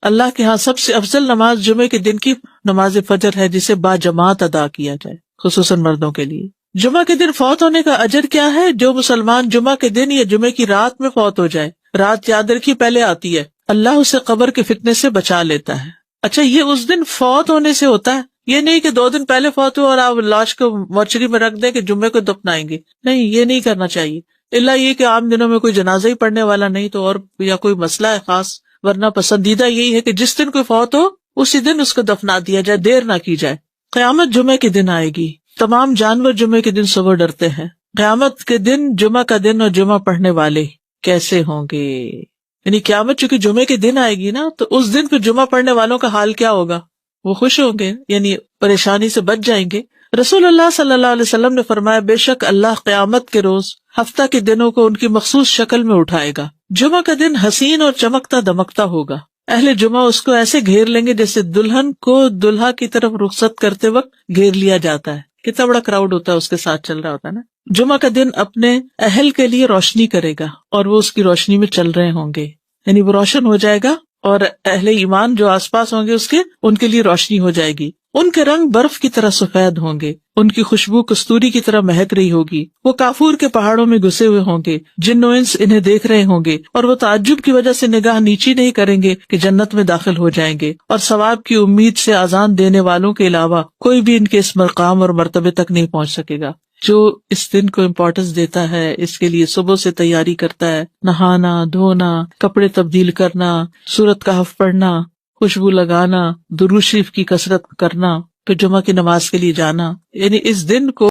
اللہ کے ہاں سب سے افضل نماز جمعے کے دن کی نماز فجر ہے، جسے با جماعت ادا کیا جائے، خصوصاً مردوں کے لیے. جمعہ کے دن فوت ہونے کا اجر کیا ہے؟ جو مسلمان جمعہ کے دن یا جمعے کی رات میں فوت ہو جائے، رات یاد رکھی پہلے آتی ہے، اللہ اسے قبر کے فتنے سے بچا لیتا ہے. اچھا، یہ اس دن فوت ہونے سے ہوتا ہے، یہ نہیں کہ 2 دن پہلے فوت ہو اور آپ لاش کو مورچری میں رکھ دیں کہ جمعے کو دفنائیں گے. نہیں، یہ نہیں کرنا چاہیے، الا یہ کہ عام دنوں میں کوئی جنازہ ہی پڑھنے والا نہیں تو، اور یا کوئی مسئلہ ہے خاص، ورنہ پسندیدہ یہی ہے کہ جس دن کوئی فوت ہو اسی دن اس کو دفنا دیا جائے، دیر نہ کی جائے. قیامت جمعے کے دن آئے گی. تمام جانور جمعے کے دن صبح ڈرتے ہیں. قیامت کے دن جمعہ کا دن اور جمعہ پڑھنے والے کیسے ہوں گے؟ یعنی قیامت چونکہ جمعے کے دن آئے گی نا، تو اس دن پھر جمعہ پڑھنے والوں کا حال کیا ہوگا؟ وہ خوش ہوں گے، یعنی پریشانی سے بچ جائیں گے. رسول اللہ صلی اللہ علیہ وسلم نے فرمایا بے شک اللہ قیامت کے روز ہفتہ کے دنوں کو ان کی مخصوص شکل میں اٹھائے گا. جمعہ کا دن حسین اور چمکتا دمکتا ہوگا. اہل جمعہ اس کو ایسے گھیر لیں گے جیسے دلہن کو دلہا کی طرف رخصت کرتے وقت گھیر لیا جاتا ہے. کتنا بڑا کراؤڈ ہوتا ہے اس کے ساتھ چل رہا ہوتا ہے نا. جمعہ کا دن اپنے اہل کے لیے روشنی کرے گا اور وہ اس کی روشنی میں چل رہے ہوں گے، یعنی وہ روشن ہو جائے گا اور اہل ایمان جو آس پاس ہوں گے اس کے، ان کے لیے روشنی ہو جائے گی. ان کے رنگ برف کی طرح سفید ہوں گے، ان کی خوشبو کستوری کی طرح مہک رہی ہوگی. وہ کافور کے پہاڑوں میں گھسے ہوئے ہوں گے، جن و انس انہیں دیکھ رہے ہوں گے، اور وہ تعجب کی وجہ سے نگاہ نیچی نہیں کریں گے کہ جنت میں داخل ہو جائیں گے. اور ثواب کی امید سے اذان دینے والوں کے علاوہ کوئی بھی ان کے اس مقام اور مرتبے تک نہیں پہنچ سکے گا. جو اس دن کو امپورٹنس دیتا ہے، اس کے لیے صبح سے تیاری کرتا ہے، نہانا دھونا، کپڑے تبدیل کرنا، سورۃ کہف پڑھنا، خوشبو لگانا، درود شریف کی کثرت کرنا، پھر جمعہ کی نماز کے لیے جانا، یعنی اس دن کو